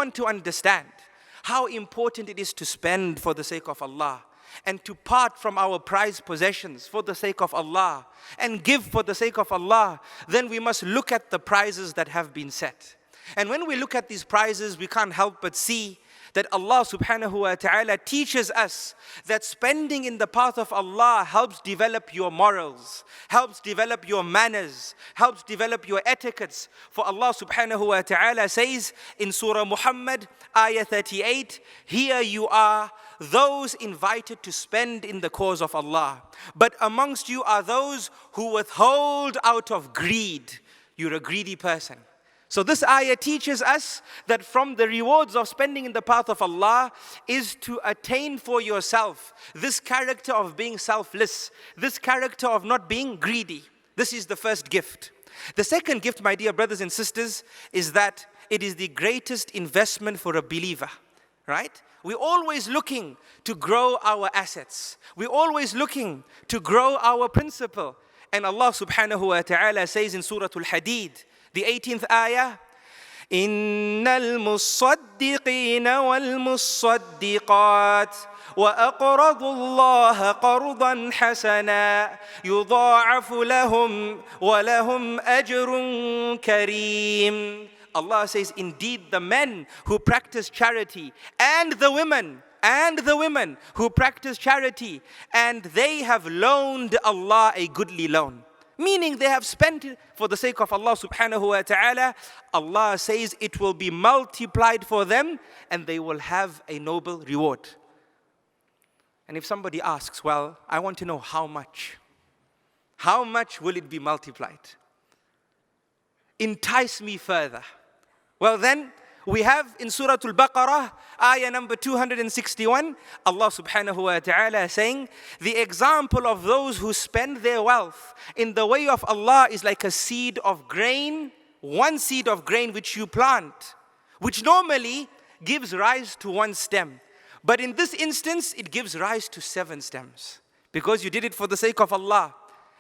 want to understand how important it is to spend for the sake of Allah, and to part from our prized possessions for the sake of Allah, and give for the sake of Allah, then we must look at the prizes that have been set. And when we look at these prizes, we can't help but see that Allah subhanahu wa ta'ala teaches us that spending in the path of Allah helps develop your morals, helps develop your manners, helps develop your etiquettes. For Allah subhanahu wa ta'ala says in Surah Muhammad, ayah 38, "Here you are, those invited to spend in the cause of Allah. But amongst you are those who withhold out of greed." You're a greedy person. So this ayah teaches us that from the rewards of spending in the path of Allah is to attain for yourself this character of being selfless, this character of not being greedy. This is the first gift. The second gift, my dear brothers and sisters, is that it is the greatest investment for a believer, right? We're always looking to grow our assets. We're always looking to grow our principle. And Allah subhanahu wa ta'ala says in Surah Al-Hadid, the 18th ayah, إِنَّ الْمُصَّدِّقِينَ وَالْمُصَّدِّقَاتِ وَأَقْرَضُوا اللَّهَ قَرْضًا حَسَنًا يُضَاعَفُ لَهُمْ وَلَهُمْ أَجْرٌ كَرِيمٌ. Allah says, indeed the men who practice charity and the women who practice charity, and they have loaned Allah a goodly loan. Meaning they have spent it for the sake of Allah subhanahu wa ta'ala. Allah says it will be multiplied for them and they will have a noble reward. And if somebody asks, well, I want to know how much. How much will it be multiplied? Entice me further. Well then, we have in Surah Al-Baqarah, ayah number 261, Allah subhanahu wa ta'ala saying, the example of those who spend their wealth in the way of Allah is like a seed of grain, one seed of grain which you plant, which normally gives rise to one stem. But in this instance, it gives rise to 7 stems. Because you did it for the sake of Allah.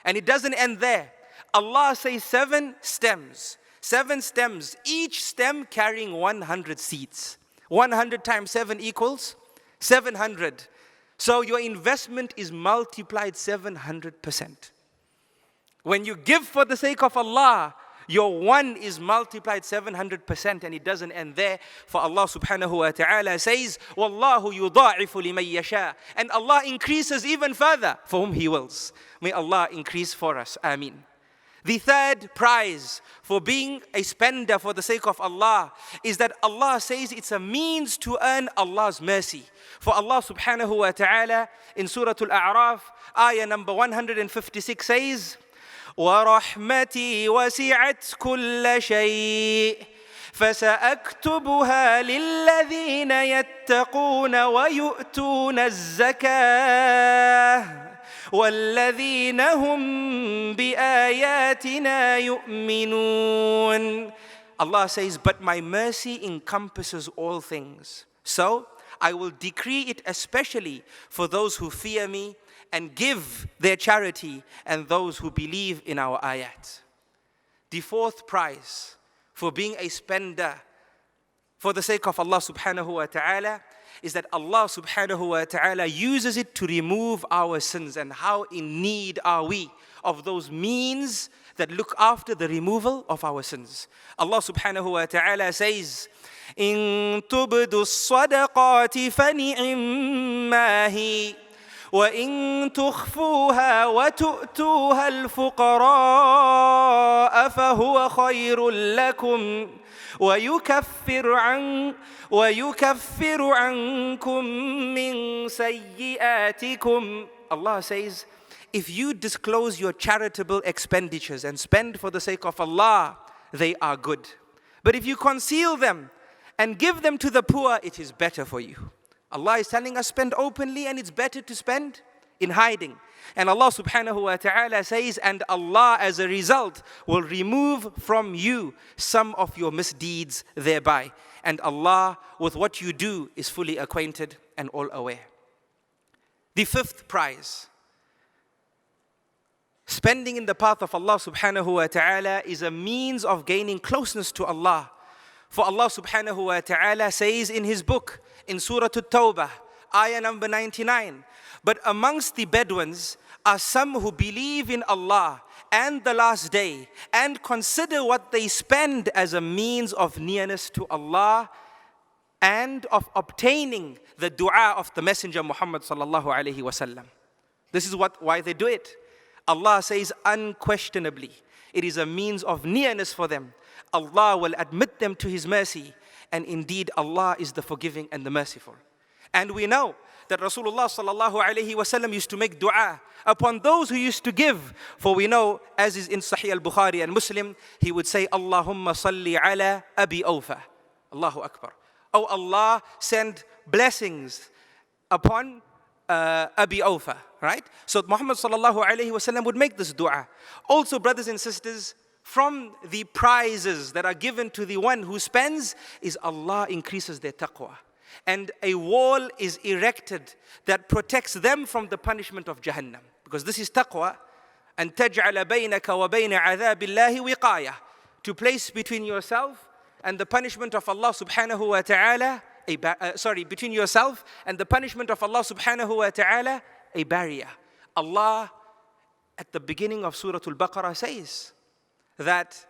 And it doesn't end there. Allah says 7 stems. 7 stems, each stem carrying 100 seeds. 100 times 7 equals 700. So your investment is multiplied 700%. When you give for the sake of Allah, your one is multiplied 700%, and it doesn't end there. For Allah subhanahu wa ta'ala says, وَاللَّهُ يُضَاعِفُ لِمَن يَشَاءُ. And Allah increases even further for whom He wills. May Allah increase for us. Ameen. The third prize for being a spender for the sake of Allah is that Allah says it's a means to earn Allah's mercy. For Allah subhanahu wa ta'ala in Surah Al-A'raf, ayah number 156 says, وَرَحْمَتِي وَسِعَتْ كُلَّ شَيْءٍ فَسَأَكْتُبُهَا لِلَّذِينَ يَتَّقُونَ وَيُؤْتُونَ الزَّكَاةَ وَالَّذِينَ هُمْ بِآيَاتِنَا يُؤْمِنُونَ. Allah says, but my mercy encompasses all things. So I will decree it especially for those who fear me and give their charity, and those who believe in our ayat. The fourth prize for being a spender for the sake of Allah subhanahu wa ta'ala is that Allah subhanahu wa ta'ala uses it to remove our sins. And how in need are we of those means that look after the removal of our sins. Allah subhanahu wa ta'ala says, إِن تُبْدُوا الصَّدَقَاتِ فَنِعِمَّا هِيَ وَإِن تُخْفُوهَا وَتُؤْتُوهَا الْفُقَرَاءَ فَهُوَ خَيْرٌ لَكُمْ وَيُكَفِّرُ عَنْكُمْ مِنْ سَيِّئَاتِكُمْ. Allah says, if you disclose your charitable expenditures and spend for the sake of Allah, they are good. But if you conceal them and give them to the poor, it is better for you. Allah is telling us spend openly, and it's better to spend in hiding. And Allah subhanahu wa ta'ala says, and Allah as a result will remove from you some of your misdeeds thereby. And Allah with what you do is fully acquainted and all aware. The fifth prize. Spending in the path of Allah subhanahu wa ta'ala is a means of gaining closeness to Allah. For Allah subhanahu wa ta'ala says in His book, in Surah At-Tawbah, ayah number 99, but amongst the Bedouins are some who believe in Allah and the last day and consider what they spend as a means of nearness to Allah and of obtaining the dua of the Messenger Muhammad sallallahu alaihi wasallam. This is why they do it. Allah says unquestionably, it is a means of nearness for them. Allah will admit them to His mercy, and indeed Allah is the forgiving and the merciful. And we know that Rasulullah sallallahu alaihi wasallam used to make dua upon those who used to give. For we know, as is in Sahih al-Bukhari and Muslim, he would say, Allahumma salli ala Abi Awfa. Allahu Akbar. Oh Allah, send blessings upon Abi Awfa, right? So Muhammad sallallahu alaihi wasallam would make this dua. Also, brothers and sisters, from the prizes that are given to the one who spends is Allah increases their taqwa. And a wall is erected that protects them from the punishment of Jahannam. Because this is taqwa. And تَجْعَلَ بَيْنَكَ وَبَيْنَ عَذَابِ اللَّهِ وِقَايَةً. To place between yourself and the punishment of Allah subhanahu wa ta'ala, between yourself and the punishment of Allah subhanahu wa ta'ala, a barrier. Allah, at the beginning of Surah Al-Baqarah, says that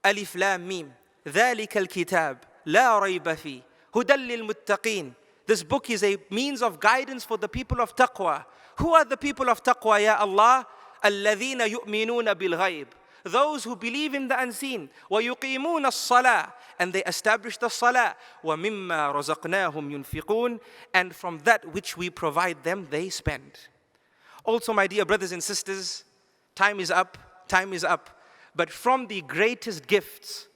Alif Lam Mim, ذَلِكَ الْكِتَابِ لَا رَيْبَ فِيهِ هُدًى لِلْمُتَّقِينَ. This book is a means of guidance for the people of taqwa. Who are the people of taqwa, Ya Allah? الَّذِينَ يُؤْمِنُونَ بِالْغَيْبِ. Those who believe in the unseen. وَيُقِيمُونَ الصَّلَاةِ. And they establish the salah. وَمِمَّا رَزَقْنَاهُمْ يُنْفِقُونَ. And from that which we provide them, they spend. Also, my dear brothers and sisters, time is up. But from the greatest gifts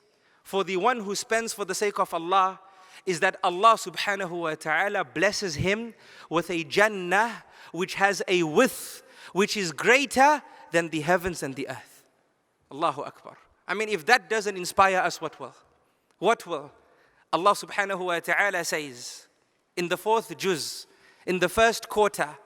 for the one who spends for the sake of Allah is that Allah subhanahu wa ta'ala blesses him with a Jannah which has a width which is greater than the heavens and the earth. Allahu Akbar. I mean, if that doesn't inspire us, what will? What will? Allah subhanahu wa ta'ala says in the 4th juz, in the 1st quarter,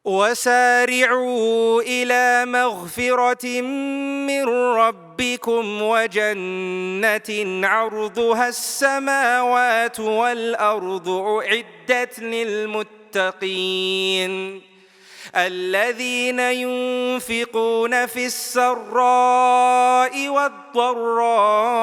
وَسَارِعُوا إِلَى مَغْفِرَةٍ مِّن رَّبِّكُمْ وَجَنَّةٍ عَرْضُهَا السَّمَاوَاتُ وَالْأَرْضُ أُعِدَّتْ لِلْمُتَّقِينَ الَّذِينَ يُنْفِقُونَ فِي السَّرَّاءِ وَالضَّرَّاءِ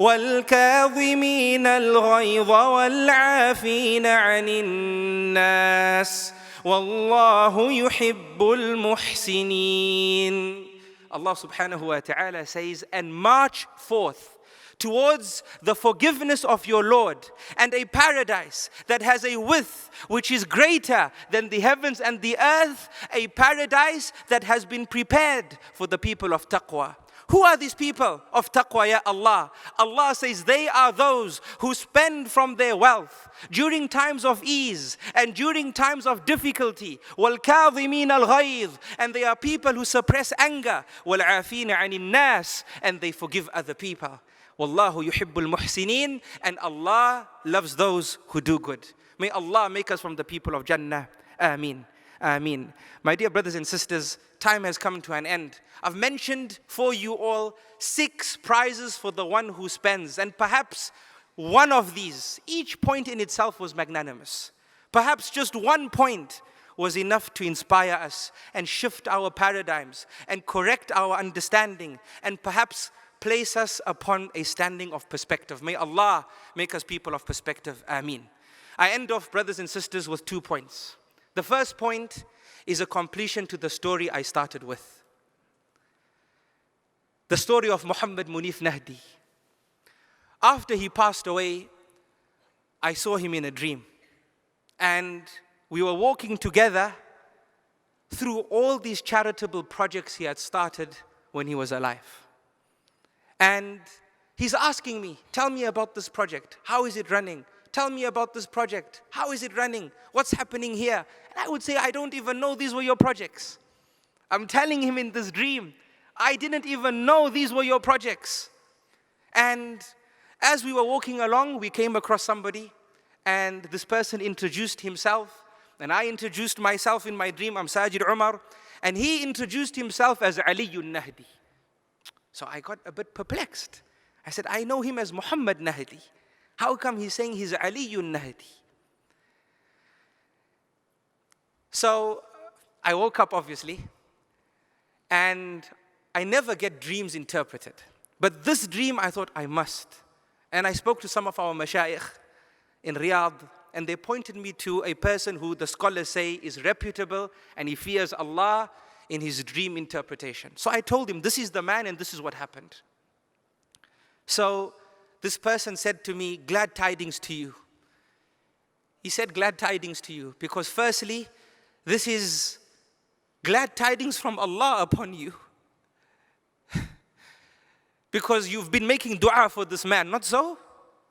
والكاظمين الغيظ والعافين عن الناس والله يحب المحسنين. Allah subhanahu wa ta'ala says, and march forth towards the forgiveness of your Lord and a paradise that has a width which is greater than the heavens and the earth, a paradise that has been prepared for the people of taqwa. Who are these people of taqwa, Ya Allah? Allah says they are those who spend from their wealth during times of ease and during times of difficulty. وَالْكَاظِمِينَ الْغَيْظِ. And they are people who suppress anger. وَالْعَافِينَ عَنِ النَّاسِ. And they forgive other people. وَاللَّهُ يُحِبُّ الْمُحْسِنِينَ. And Allah loves those who do good. May Allah make us from the people of Jannah. Ameen. Ameen. My dear brothers and sisters, time has come to an end. I've mentioned for you all 6 prizes for the one who spends. And perhaps one of these, each point in itself was magnanimous. Perhaps just one point was enough to inspire us and shift our paradigms and correct our understanding and perhaps place us upon a standing of perspective. May Allah make us people of perspective. Ameen. I end off, brothers and sisters, with 2 points. The first point is a completion to the story I started with. The story of Muhammad Munif Nahdi. After he passed away, I saw him in a dream. And we were walking together through all these charitable projects he had started when he was alive. And he's asking me, tell me about this project. How is it running? Tell me about this project. How is it running? What's happening here? And I would say, I don't even know these were your projects. I'm telling him in this dream, I didn't even know these were your projects. And as we were walking along, we came across somebody, and this person introduced himself, and I introduced myself in my dream. I'm Sajid Umar. And he introduced himself as Aliyun Nahdi. So I got a bit perplexed. I said, I know him as Muhammad Nahdi. How come he's saying he's Aliyun Nahdi? So I woke up, obviously, and I never get dreams interpreted. But this dream, I thought I must. And I spoke to some of our mashayikh in Riyadh, and they pointed me to a person who the scholars say is reputable and he fears Allah in his dream interpretation. So I told him, this is the man and this is what happened. So this person said to me, glad tidings to you. He said, glad tidings to you, because firstly, this is glad tidings from Allah upon you. Because you've been making dua for this man, not so?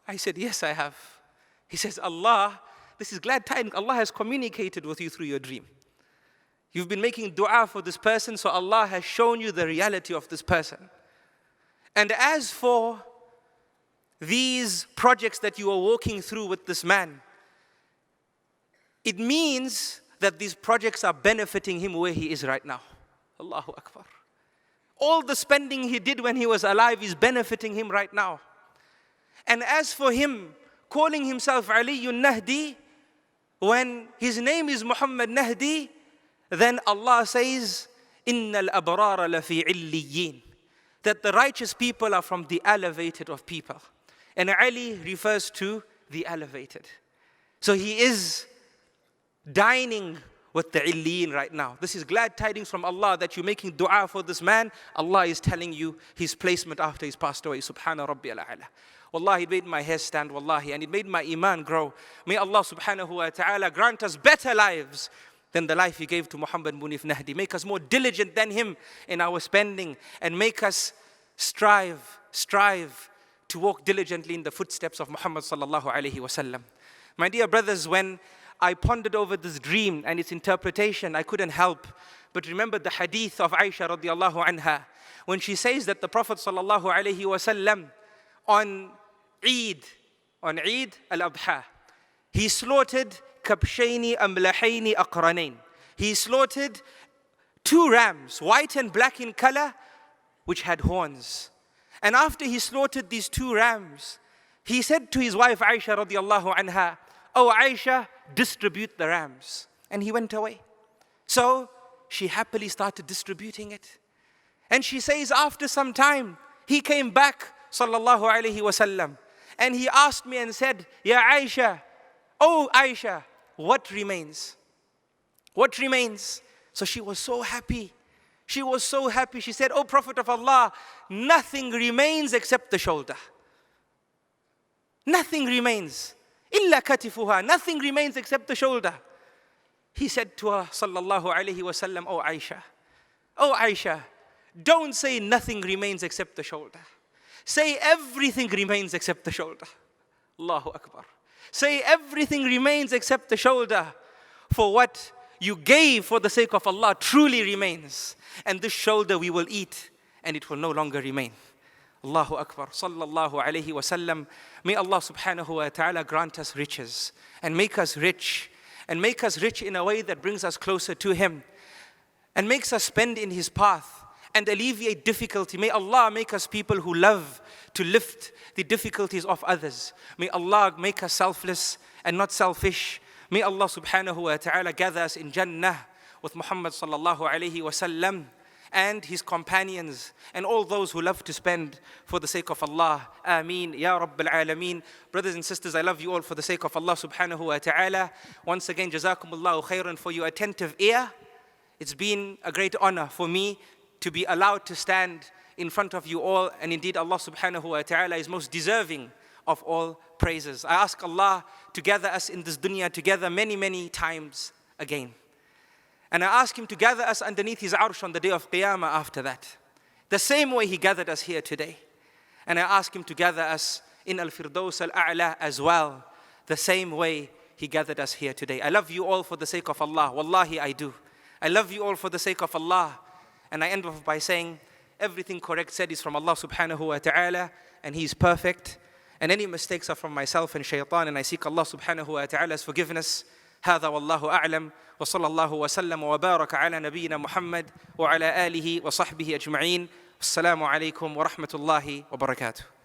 I said, yes, I have. He says, Allah, this is glad tidings. Allah has communicated with you through your dream. You've been making dua for this person, so Allah has shown you the reality of this person. And as for these projects that you are walking through with this man, it means that these projects are benefiting him where he is right now. Allahu Akbar. All the spending he did when he was alive is benefiting him right now. And as for him calling himself Aliyun Nahdi, when his name is Muhammad Nahdi, then Allah says, Innal abrara lafi illiyin, that the righteous people are from the elevated of people. And Ali refers to the elevated. So he is dining with the illiyin right now. This is glad tidings from Allah that you're making dua for this man. Allah is telling you his placement after he's passed away. Subhana Rabbi al-A'la. Wallahi, it made my hair stand, wallahi, and it made my iman grow. May Allah subhanahu wa ta'ala grant us better lives than the life He gave to Muhammad Munif Nahdi. Make us more diligent than him in our spending, and make us strive to walk diligently in the footsteps of Muhammad sallallahu alayhi wasallam. My dear brothers, when I pondered over this dream and its interpretation, I couldn't help but remember the hadith of Aisha radiallahu anha, when she says that the Prophet sallallahu alayhi wasallam on Eid al-Adha, he slaughtered kabshayni amlahayni aqranayn. He slaughtered 2 rams, white and black in color, which had horns. And after he slaughtered these 2 rams, he said to his wife Aisha radiallahu anha, "Oh Aisha, distribute the rams." And he went away. So she happily started distributing it. And she says after some time, he came back, sallallahu alayhi wasallam, and he asked me and said, "Ya Aisha, oh Aisha, what remains? What remains?" So she was so happy. She was so happy. She said, "Oh Prophet of Allah, nothing remains except the shoulder. Nothing remains. Illa katifuha. Nothing remains except the shoulder." He said to her, sallallahu alayhi wasallam, "Oh Aisha, don't say nothing remains except the shoulder. Say everything remains except the shoulder." Allahu Akbar. Say everything remains except the shoulder. For what you gave for the sake of Allah truly remains. And this shoulder we will eat, and it will no longer remain. Allahu Akbar. Sallallahu alayhi wasallam. May Allah subhanahu wa ta'ala grant us riches and make us rich. And make us rich in a way that brings us closer to Him. And makes us spend in His path and alleviate difficulty. May Allah make us people who love to lift the difficulties of others. May Allah make us selfless and not selfish. May Allah subhanahu wa ta'ala gather us in Jannah with Muhammad sallallahu alayhi wa sallam and his companions and all those who love to spend for the sake of Allah. Ameen. Ya Rabbil Alameen. Brothers and sisters, I love you all for the sake of Allah subhanahu wa ta'ala. Once again, jazakumullahu khairan for your attentive ear. It's been a great honor for me to be allowed to stand in front of you all, and indeed Allah subhanahu wa ta'ala is most deserving of all praises. I ask Allah to gather us in this dunya together many, many times again. And I ask Him to gather us underneath His arsh on the day of Qiyamah after that. The same way He gathered us here today. And I ask Him to gather us in Al-Firdaus Al-A'la as well, the same way He gathered us here today. I love you all for the sake of Allah. Wallahi, I do. I love you all for the sake of Allah. And I end off by saying, everything correct said is from Allah subhanahu wa ta'ala, and He is perfect. And any mistakes are from myself and shaitan, and I seek Allah subhanahu wa ta'ala's forgiveness. هذا والله أعلم وصلى الله وسلم وبارك على نبينا محمد وعلى آله وصحبه أجمعين. السلام عليكم ورحمة الله وبركاته.